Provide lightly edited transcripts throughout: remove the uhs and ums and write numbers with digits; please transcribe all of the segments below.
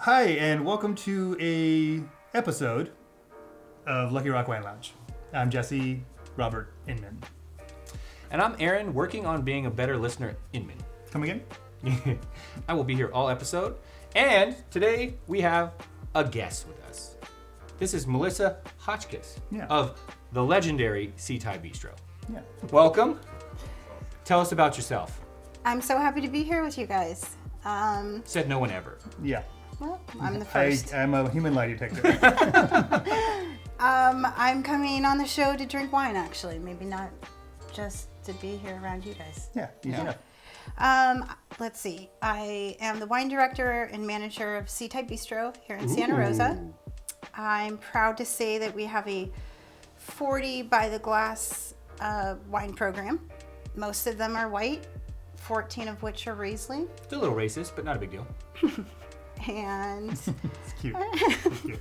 Hi, and welcome to a episode of Lucky Rock Wine Lounge. I'm Jesse Robert Inman. And I'm Aaron, working on being a better listener at Inman. Come again? I will be here all episode. And today we have a guest with us. This is Melisa Hotchkiss of the legendary Sea Thai Bistro. Yeah. Welcome. Tell us about yourself. I'm so happy to be here with you guys. Said no one ever. Yeah. Well, I'm the first. I'm a human lie detector. I'm coming on the show to drink wine, actually. Maybe not just to be here around you guys. Yeah, easy enough. Let's see. I am the wine director and manager of Sea Thai Bistro here in Santa Rosa. I'm proud to say that we have a 40 by the glass wine program. Most of them are white, 14 of which are Riesling. It's a little racist, but not a big deal. And It's cute. It's cute.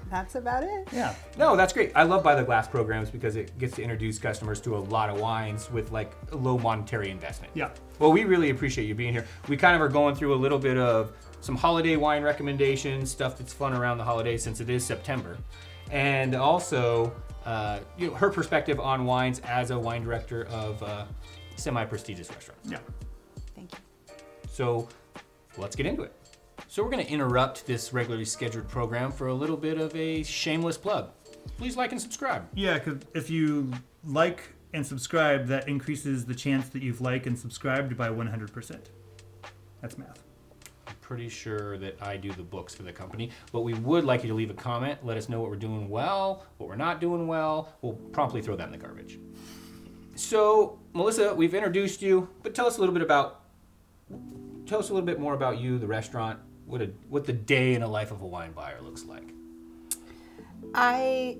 that's about it. Yeah. No, that's great. I love by the glass programs because it gets to introduce customers to a lot of wines with like a low monetary investment. Yeah. Well, we really appreciate you being here. We kind of are going through a little bit of some holiday wine recommendations, stuff that's fun around the holidays since it is September. And also, her perspective on wines as a wine director of a semi-prestigious restaurant. Yeah. Thank you. So let's get into it. So we're going to interrupt this regularly scheduled program for a little bit of a shameless plug. Please like and subscribe. Yeah, because if you like and subscribe, that increases the chance that you've liked and subscribed by 100%. That's math. I'm pretty sure that I do the books for the company, but we would like you to leave a comment. Let us know what we're doing well, what we're not doing well. We'll promptly throw that in the garbage. So, Melisa, we've introduced you, but tell us a little bit more about you, the restaurant, what the day in the life of a wine buyer looks like.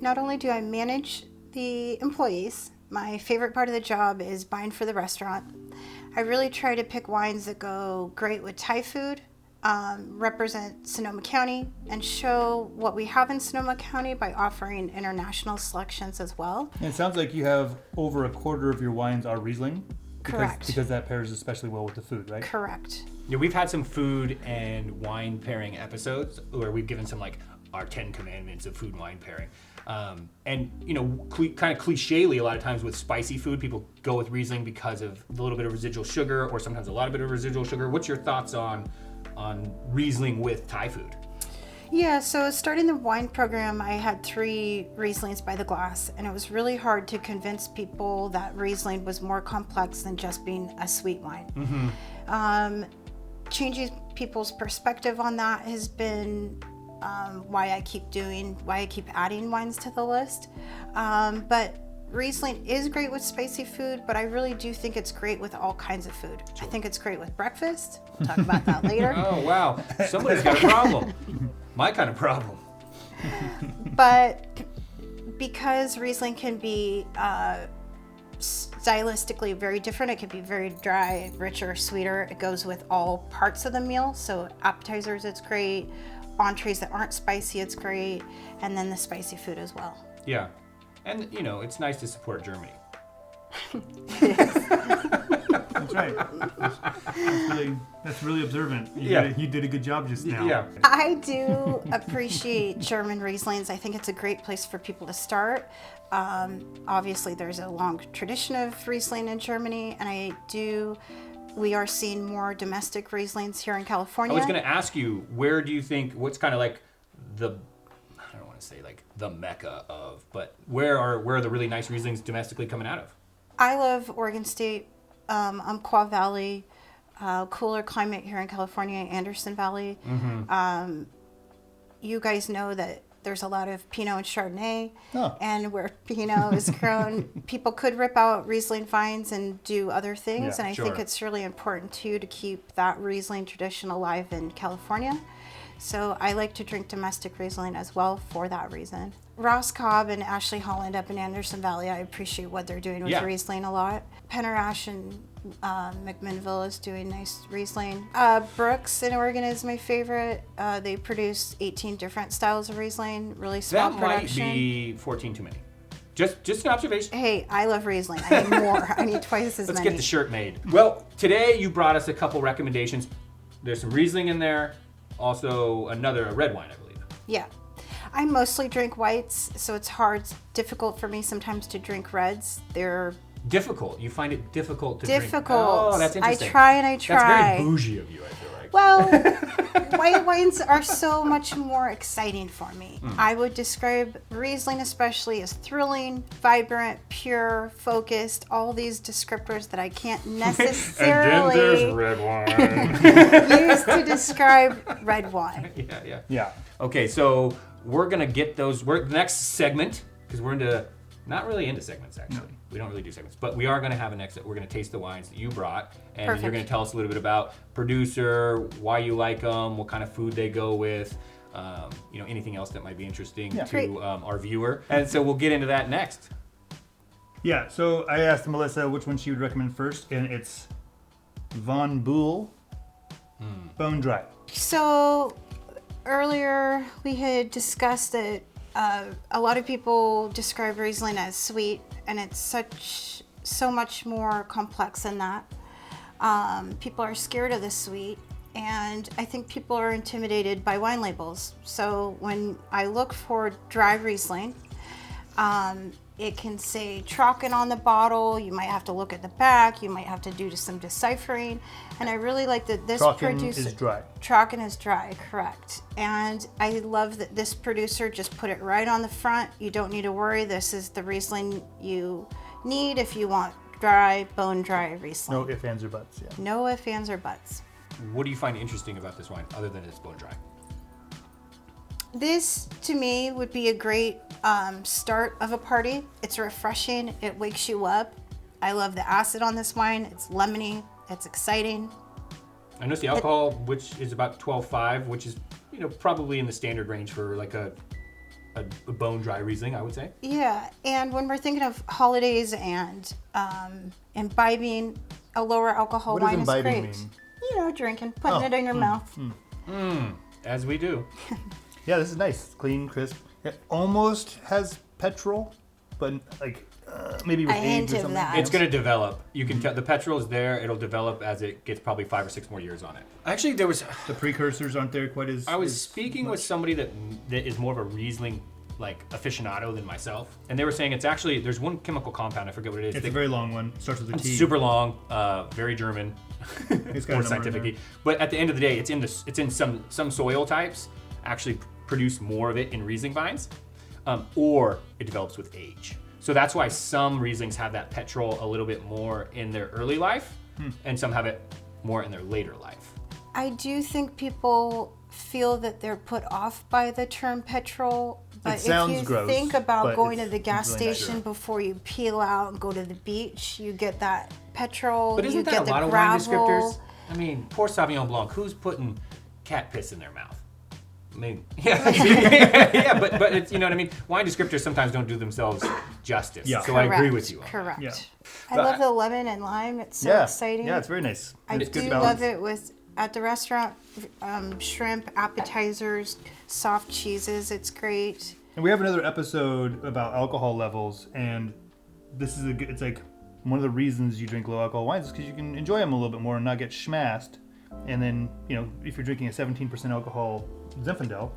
Not only do I manage the employees, my favorite part of the job is buying for the restaurant. I really try to pick wines that go great with Thai food, represent Sonoma County, and show what we have in Sonoma County by offering international selections as well. And it sounds like you have over a quarter of your wines are Riesling. Correct. Because that pairs especially well with the food, right? Correct. Yeah, we've had some food and wine pairing episodes where we've given some like our 10 commandments of food and wine pairing. And kind of clichely, a lot of times with spicy food, people go with Riesling because of the little bit of residual sugar or sometimes a lot of bit of residual sugar. What's your thoughts on Riesling with Thai food? Yeah, so starting the wine program, I had 3 Rieslings by the glass, and it was really hard to convince people that Riesling was more complex than just being a sweet wine. Mm-hmm. Changing people's perspective on that has been why I keep adding wines to the list. But Riesling is great with spicy food, but I really do think it's great with all kinds of food. Sure. I think it's great with breakfast. We'll talk about that later. Oh, wow. Somebody's got a problem. My kind of problem. But because Riesling can be stylistically very different, it can be very dry, richer, sweeter. It goes with all parts of the meal. So appetizers, it's great. Entrees that aren't spicy, it's great. And then the spicy food as well. Yeah. And, it's nice to support Germany. That's right. That's really observant. You did a good job just now. Yeah. I do appreciate German Rieslings. I think it's a great place for people to start. Obviously, there's a long tradition of Riesling in Germany, and we are seeing more domestic Rieslings here in California. I was going to ask you, where do you think, what's kind of like I don't want to say like the mecca of, but where are the really nice Rieslings domestically coming out of? I love Oregon State, Umpqua Valley, cooler climate here in California, Anderson Valley. Mm-hmm. You guys know that there's a lot of Pinot and Chardonnay, and where Pinot is grown, people could rip out Riesling vines and do other things, and I think it's really important too to keep that Riesling tradition alive in California. So I like to drink domestic Riesling as well for that reason. Ross Cobb and Ashley Holland up in Anderson Valley, I appreciate what they're doing with Riesling a lot. Penner-Ash and McMinnville is doing nice Riesling. Brooks in Oregon is my favorite. They produce 18 different styles of Riesling, really small production. That might be 14 too many. Just an observation. Hey, I love Riesling. I need more. I need twice as many. Let's get the shirt made. Well, today you brought us a couple recommendations. There's some Riesling in there. also a red wine, I believe. Yeah. I mostly drink whites, so it's difficult for me sometimes to drink reds. They're Difficult. You find it difficult to drink. difficult. Oh, that's interesting. I try and I try. That's very bougie of you, I feel like. Well, white wines are so much more exciting for me. I would describe Riesling especially as thrilling, vibrant, pure, focused, all these descriptors that I can't necessarily red wine. use to describe red wine. Yeah. Okay, so we're going to get those. The next segment, because we're not really into segments, actually. No. We don't really do segments. But we are going to have we're going to taste the wines that you brought. And Perfect. You're going to tell us a little bit about producer, why you like them, what kind of food they go with, anything else that might be interesting to our viewer. And so we'll get into that next. Yeah, so I asked Melissa which one she would recommend first, and it's Von Boule Bone Dry. So earlier we had discussed that a lot of people describe Riesling as sweet, and it's so much more complex than that. People are scared of the sweet, and I think people are intimidated by wine labels. So when I look for dry Riesling, it can say Trocken on the bottle. You might have to look at the back. You might have to do some deciphering. And I really like that this producer is dry. Trocken is dry, correct. And I love that this producer just put it right on the front. You don't need to worry. This is the Riesling you need if you want bone dry Riesling. No ifs, ands, or buts. Yeah. No ifs, ands, or buts. What do you find interesting about this wine, other than it's bone dry? This, to me, would be a great start of a party. It's refreshing. It wakes you up. I love the acid on this wine. It's lemony. It's exciting. I noticed the alcohol, which is about 12.5, which is probably in the standard range for like a bone dry Riesling, I would say. Yeah, and when we're thinking of holidays and imbibing, a lower alcohol wine is great. What does imbibing mean? Drinking, putting it in your mouth. As we do. Yeah, this is nice. Clean, crisp. It almost has petrol, but maybe with A age hint or of something. that. It's going to develop. You can tell the petrol is there. It'll develop as it gets probably 5 or 6 more years on it. Actually, there was. The precursors aren't there quite as. I was speaking with somebody that is more of a Riesling aficionado than myself, and they were saying it's actually there's one chemical compound, I forget what it is. It's a very long one. Starts with a T. Super long, very German, It's got more a number in scientific. there. But at the end of the day, it's in some soil types actually produce more of it in Riesling vines, or it develops with age. So that's why some Rieslings have that petrol a little bit more in their early life, and some have it more in their later life. I do think people feel that they're put off by the term petrol. But if you gross, think about but going to the gas really nice. station before you peel out and go to the beach, you get that petrol. But isn't you that get a the lot of gravel. wine descriptors? I mean, poor Sauvignon Blanc. Who's putting cat piss in their mouth? I mean, yeah, but it's, you know what I mean? Wine descriptors sometimes don't do themselves justice. Yeah. So I agree with you on that. Correct. Yeah. I love the lemon and lime. It's so exciting. Yeah, it's very nice. I It's do good balance. love it at the restaurant, shrimp, appetizers, soft cheeses. It's great. And we have another episode about alcohol levels, and this is it's like one of the reasons you drink low alcohol wines is because you can enjoy them a little bit more and not get schmassed. And then, if you're drinking a 17% alcohol Zinfandel,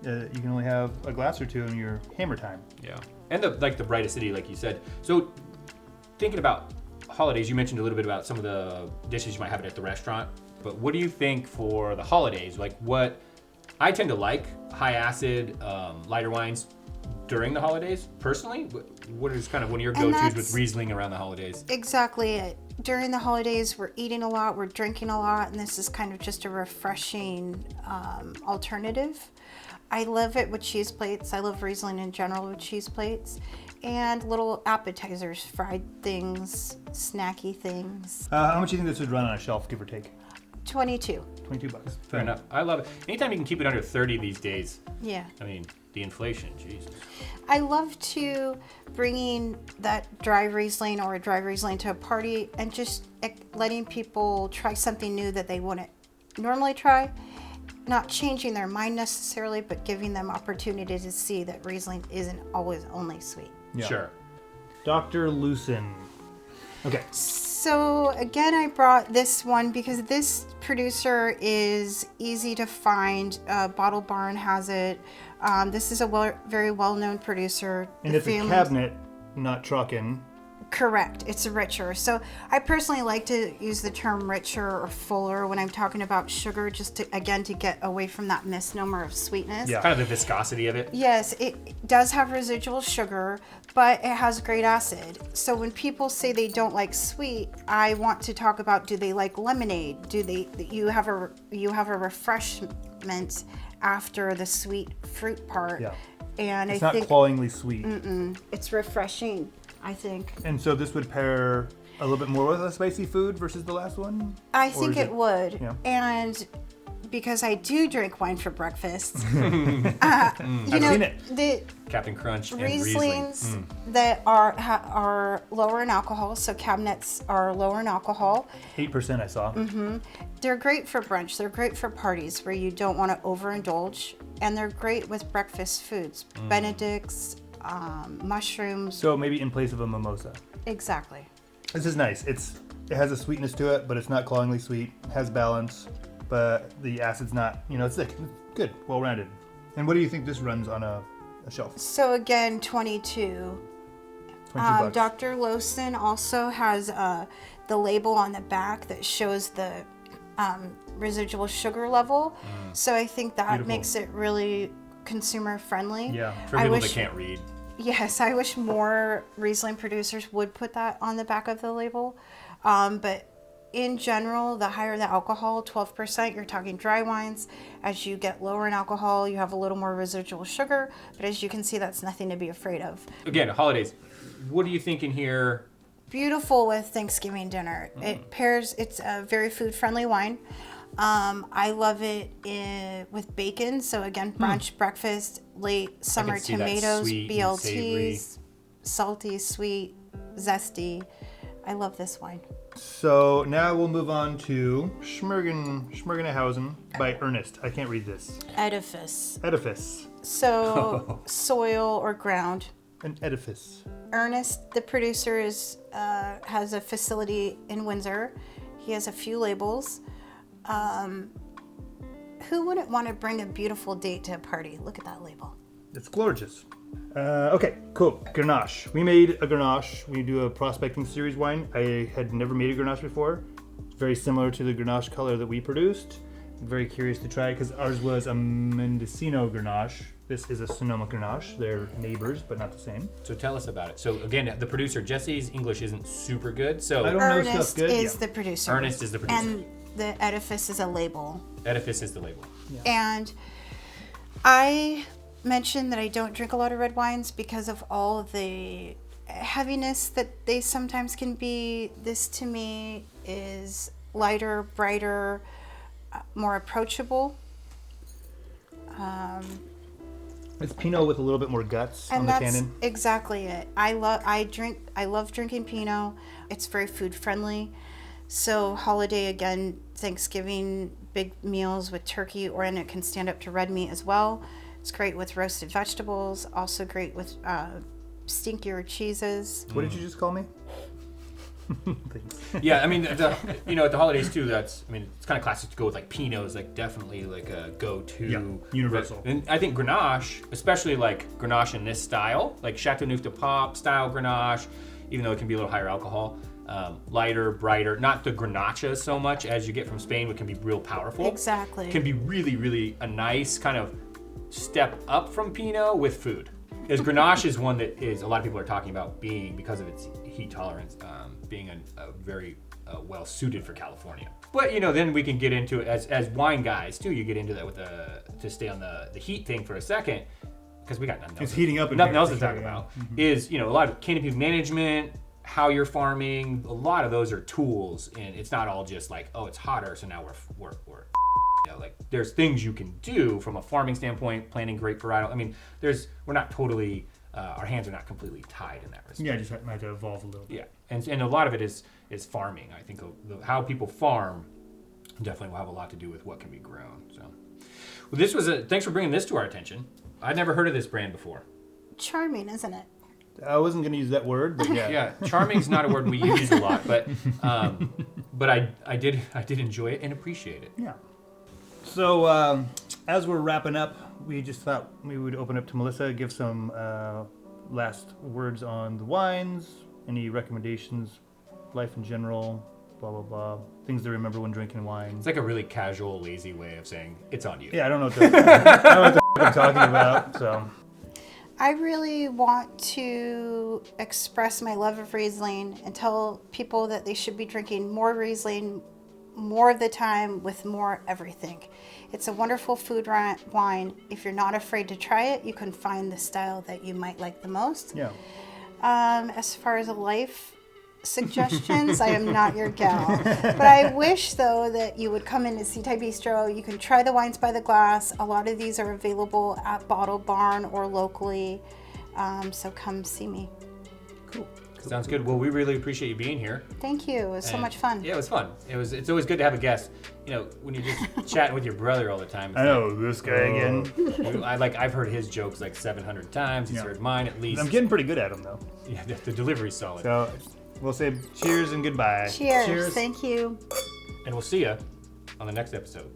you can only have a glass or two in your hammer time. Yeah. And the bright acidity, like you said. So thinking about holidays, you mentioned a little bit about some of the dishes you might have at the restaurant. But what do you think for the holidays? Like what I tend to like high acid, lighter wines during the holidays. Personally, what is kind of one of your go-tos with Riesling around the holidays? Exactly it. During the holidays, we're eating a lot, we're drinking a lot, and this is kind of just a refreshing alternative. I love it with cheese plates. I love Riesling in general with cheese plates. And little appetizers, fried things, snacky things. How much do you think this would run on a shelf, give or take? $22. $22. Fair enough. I love it. Anytime you can keep it under 30 these days. Yeah. I mean, the inflation, Jesus. I love to bringing that dry Riesling or a dry Riesling to a party and just letting people try something new that they wouldn't normally try. Not changing their mind necessarily, but giving them opportunity to see that Riesling isn't always only sweet. Yeah. Sure. Dr. Lucin. Okay. So again, I brought this one because this producer is easy to find. Bottle Barn has it. This is a very well-known producer. And it's a cabinet, not truckin'. Correct. It's richer. So I personally like to use the term richer or fuller when I'm talking about sugar, just to get away from that misnomer of sweetness. Yeah. Kind of the viscosity of it. Yes, it does have residual sugar, but it has great acid. So when people say they don't like sweet, I want to talk about, do they like lemonade? You have a refreshment after the sweet fruit part. Yeah. And it's not cloyingly sweet. It's refreshing, I think. And so this would pair a little bit more with a spicy food versus the last one? I think it would. Yeah. And because I do drink wine for breakfast, I've seen it. The Captain Crunch and Riesling. Rieslings that are lower in alcohol, so cabinets are lower in alcohol. 8% I saw. They're great for brunch. They're great for parties where you don't want to overindulge. And they're great with breakfast foods. Benedicts, mushrooms. So maybe in place of a mimosa. Exactly. This is nice. It has a sweetness to it, but it's not cloyingly sweet. It has balance, but the acid's not, it's like good, well-rounded. And what do you think this runs on a shelf? So again, 22. $22. Dr. Lucin also has the label on the back that shows the residual sugar level. So I think that Beautiful. makes it really consumer friendly. Yeah. For people that can't read. Yes, I wish more Riesling producers would put that on the back of the label. But in general, the higher the alcohol, 12%, you're talking dry wines. As you get lower in alcohol, you have a little more residual sugar. But as you can see, that's nothing to be afraid of. Again, holidays. What are you thinking here? Beautiful with Thanksgiving dinner. It's a very food-friendly wine. I love it with bacon. So again, brunch, breakfast, late summer tomatoes, BLTs, salty, sweet, zesty. I love this wine. So now we'll move on to Schmergenhausen by Ernest. I can't read this. Edifice. So soil or ground. An edifice. Ernest, the producer, has a facility in Windsor. He has a few labels. Who wouldn't want to bring a beautiful date to a party? Look at that label. It's gorgeous. Okay, cool. Grenache. We made a Grenache. We do a prospecting series wine. I had never made a Grenache before. It's very similar to the Grenache color that we produced. I'm very curious to try it because ours was a Mendocino Grenache. This is a Sonoma Grenache. They're neighbors, but not the same. So tell us about it. So again, the producer, Jesse's English isn't super good. So I don't know Ernest stuff good. is the producer. Ernest is the producer. And the edifice is a label. Edifice is the label. Yeah. And I mentioned that I don't drink a lot of red wines because of all of the heaviness that they sometimes can be. This to me is lighter, brighter, more approachable. It's Pinot with a little bit more guts on And the that's tannin. exactly it. I love drinking Pinot. It's very food friendly. So holiday, again, Thanksgiving, big meals with turkey, or and it can stand up to red meat as well. It's great with roasted vegetables. Also great with stinkier cheeses. What did you just call me? Thanks. Yeah, I mean, at the holidays too. It's kind of classic to go with like Pinot is like definitely like a go-to. Yeah, universal. And I think Grenache, especially like Grenache in this style, like Chateauneuf de Pape style Grenache, even though it can be a little higher alcohol, lighter, brighter. Not the Grenache so much as you get from Spain, which can be real powerful. Exactly. Can be really, really a nice kind of step up from Pinot with food. As Grenache is one that is a lot of people are talking about being, because of its heat tolerance, being a very well suited for California. But then we can get into it as wine guys too. You get into that with to stay on the heat thing for a second, because we got nothing else. It's heating up. Nothing else to talk about is a lot of canopy management, how you're farming. A lot of those are tools, and it's not all just like, oh, it's hotter, so now we're like there's things you can do from a farming standpoint, planting grape varietal. I mean, we're not totally our hands are not completely tied in that respect. Yeah, just might have to evolve a little bit. Yeah, and a lot of it is farming. I think how people farm definitely will have a lot to do with what can be grown. So, well, thanks for bringing this to our attention. I'd never heard of this brand before. Charming, isn't it? I wasn't going to use that word, but yeah. Yeah, charming's not a word we use a lot, but I did enjoy it and appreciate it. Yeah. So as we're wrapping up, we just thought we would open up to Melissa, give some last words on the wines, any recommendations, life in general, blah, blah, blah. Things to remember when drinking wine. It's like a really casual, lazy way of saying it's on you. Yeah, I don't know what the I'm talking about. So I really want to express my love of Riesling and tell people that they should be drinking more Riesling more of the time with more everything. It's a wonderful food wine. If you're not afraid to try it, you can find the style that you might like the most. yeah. As far as a life suggestions, I am not your gal. But I wish, though, that you would come into C-Type Bistro. You can try the wines by the glass. A lot of these are available at Bottle Barn or locally. So come see me. Cool. Sounds good. Well, we really appreciate you being here. Thank you. It was so much fun. Yeah, it was fun. It's always good to have a guest. You know, when you're just chatting with your brother all the time. It's I know, this guy again. I've heard his jokes like 700 times. He's heard mine at least. I'm getting pretty good at them, though. Yeah, the delivery's solid. So we'll say cheers and goodbye. Cheers. Thank you. And we'll see you on the next episode.